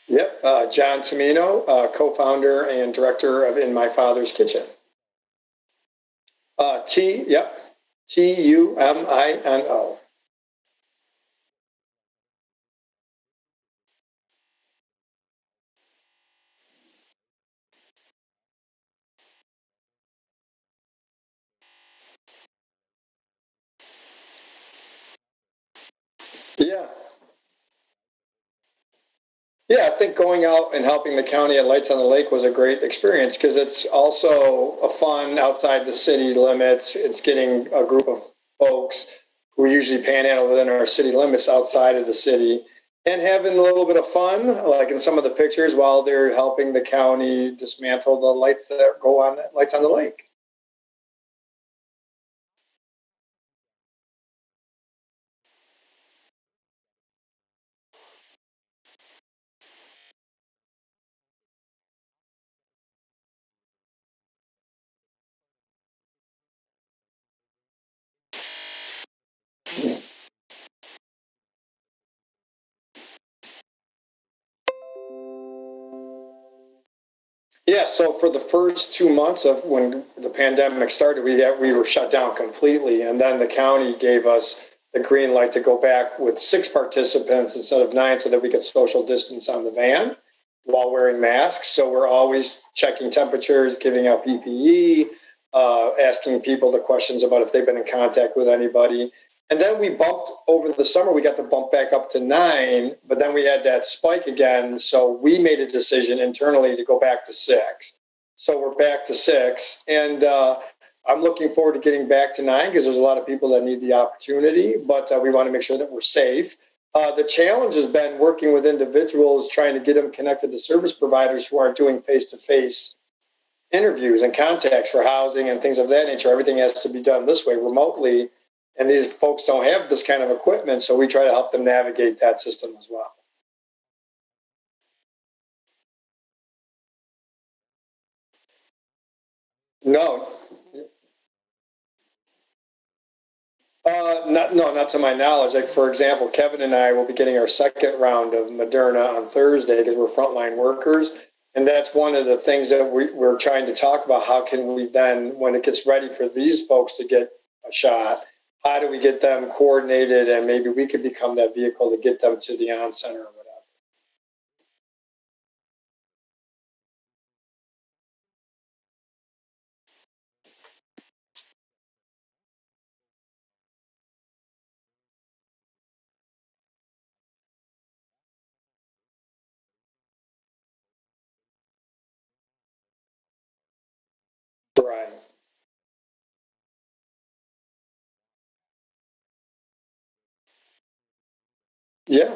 Yep, John Tomino, co-founder and director of In My Father's Kitchen. Yep, Tumino. Yeah, yeah. I think going out and helping the county at Lights on the Lake was a great experience because it's also a fun outside the city limits. It's getting a group of folks who usually panhandle within our city limits outside of the city and having a little bit of fun, like in some of the pictures, while they're helping the county dismantle the lights that go on Lights on the Lake. Yeah, so for the first 2 months of when the pandemic started, we were shut down completely, and then the county gave us the green light to go back with six participants instead of nine, so that we could social distance on the van while wearing masks. So we're always checking temperatures, giving out PPE, asking people the questions about if they've been in contact with anybody. And then we bumped over the summer, we got the bump back up to nine, but then we had that spike again. So we made a decision internally to go back to six. So we're back to six. And I'm looking forward to getting back to nine because there's a lot of people that need the opportunity, but we want to make sure that we're safe. The challenge has been working with individuals, trying to get them connected to service providers who aren't doing face to face interviews and contacts for housing and things of that nature. Everything has to be done this way remotely. And these folks don't have this kind of equipment. So we try to help them navigate that system as well. No, not to my knowledge. Like, for example, Kevin and I will be getting our second round of Moderna on Thursday because we're frontline workers. And that's one of the things that we're trying to talk about. How can we then, when it gets ready for these folks to get a shot, how do we get them coordinated, and maybe we could become that vehicle to get them to the on center or whatever. Right. Yeah.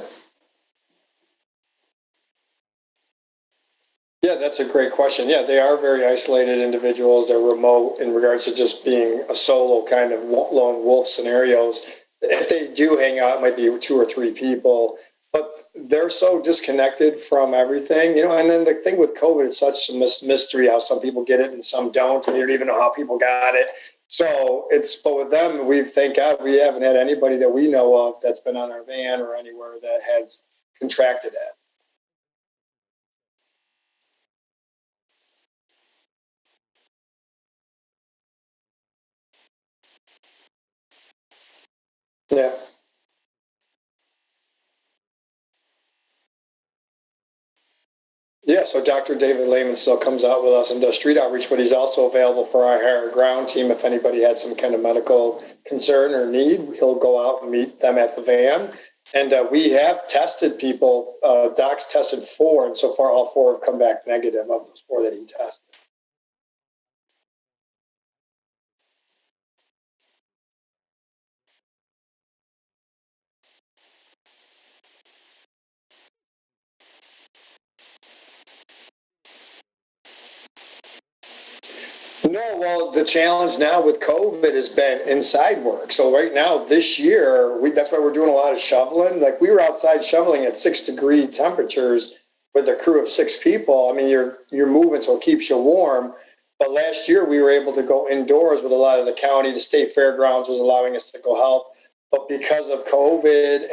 Yeah, that's a great question. Yeah, they are very isolated individuals. They're remote in regards to just being a solo kind of lone wolf scenarios. If they do hang out, it might be two or three people, but they're so disconnected from everything, you know. And then the thing with COVID, it's such a mystery how some people get it and some don't, and you don't even know how people got it. So it's, but with them, we thank God we haven't had anybody that we know of that's been on our van or anywhere that has contracted it. Yeah. Yeah, so Dr. David Lehman still comes out with us and does street outreach, but he's also available for our higher ground team. If anybody had some kind of medical concern or need, he'll go out and meet them at the van. And we have tested people. Doc's tested four, and so far all four have come back negative of those four that he tested. No, well, the challenge now with COVID has been inside work. So right now, this year, that's why we're doing a lot of shoveling. Like, we were outside shoveling at 6-degree temperatures with a crew of six people. I mean, you're moving, so it keeps you warm. But last year, we were able to go indoors with a lot of the county. The state fairgrounds was allowing us to go help. But because of COVID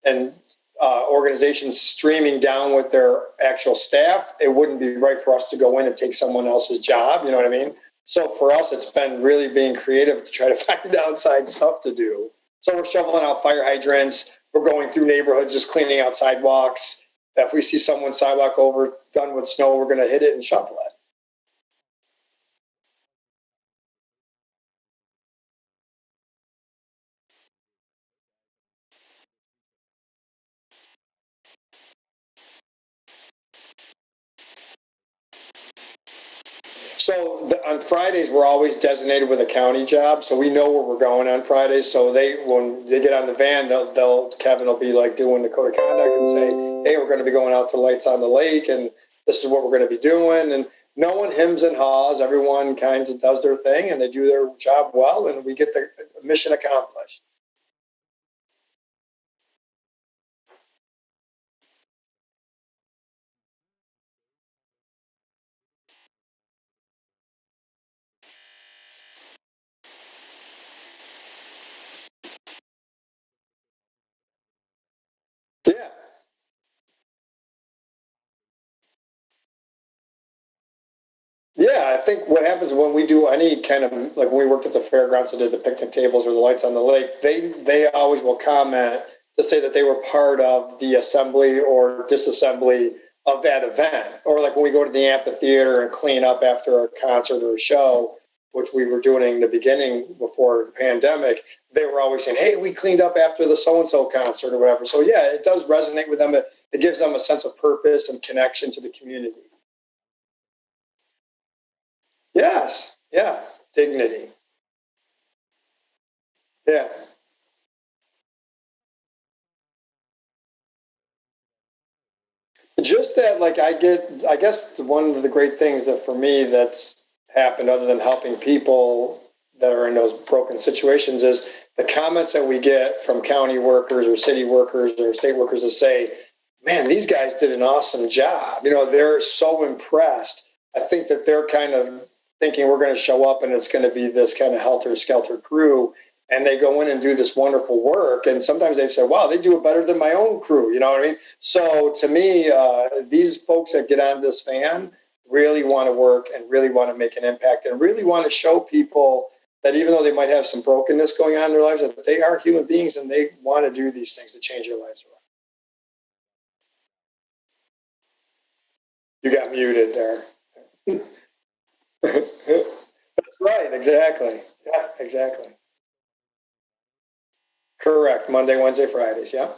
and organizations streaming down with their actual staff, it wouldn't be right for us to go in and take someone else's job. You know what I mean? So for us, it's been really being creative to try to find outside stuff to do. So we're shoveling out fire hydrants. We're going through neighborhoods, just cleaning out sidewalks. If we see someone's sidewalk overdone with snow, we're going to hit it and shovel it. So on Fridays, we're always designated with a county job, so we know where we're going on Fridays. So when they get on the van, Kevin will be like doing the code of conduct and say, "Hey, we're going to be going out to lights on the lake, and this is what we're going to be doing." And no one hems and haws. Everyone kind of does their thing, and they do their job well, and we get the mission accomplished. Yeah. Yeah, I think what happens when we do any kind of like when we worked at the fairgrounds and did the picnic tables or the lights on the lake, they always will comment to say that they were part of the assembly or disassembly of that event. Or like when we go to the amphitheater and clean up after a concert or a show, which we were doing in the beginning before the pandemic, they were always saying, "Hey, we cleaned up after the so and so concert or whatever." So yeah, it does resonate with them. It gives them a sense of purpose and connection to the community. Yes. Yeah. Dignity. Yeah. Just that, like, I guess one of the great things that for me that's happened other than helping people that are in those broken situations is the comments that we get from county workers or city workers or state workers that say, man, these guys did an awesome job. You know, they're so impressed. I think that they're kind of thinking we're going to show up and it's going to be this kind of helter skelter crew. And they go in and do this wonderful work. And sometimes they say, wow, they do it better than my own crew. You know what I mean? So to me, these folks that get on this fan really want to work and really want to make an impact and really want to show people that even though they might have some brokenness going on in their lives, that they are human beings and they want to do these things to change their lives around. You got muted there. That's right. Exactly. Yeah, exactly. Correct. Monday, Wednesday, Fridays. Yeah.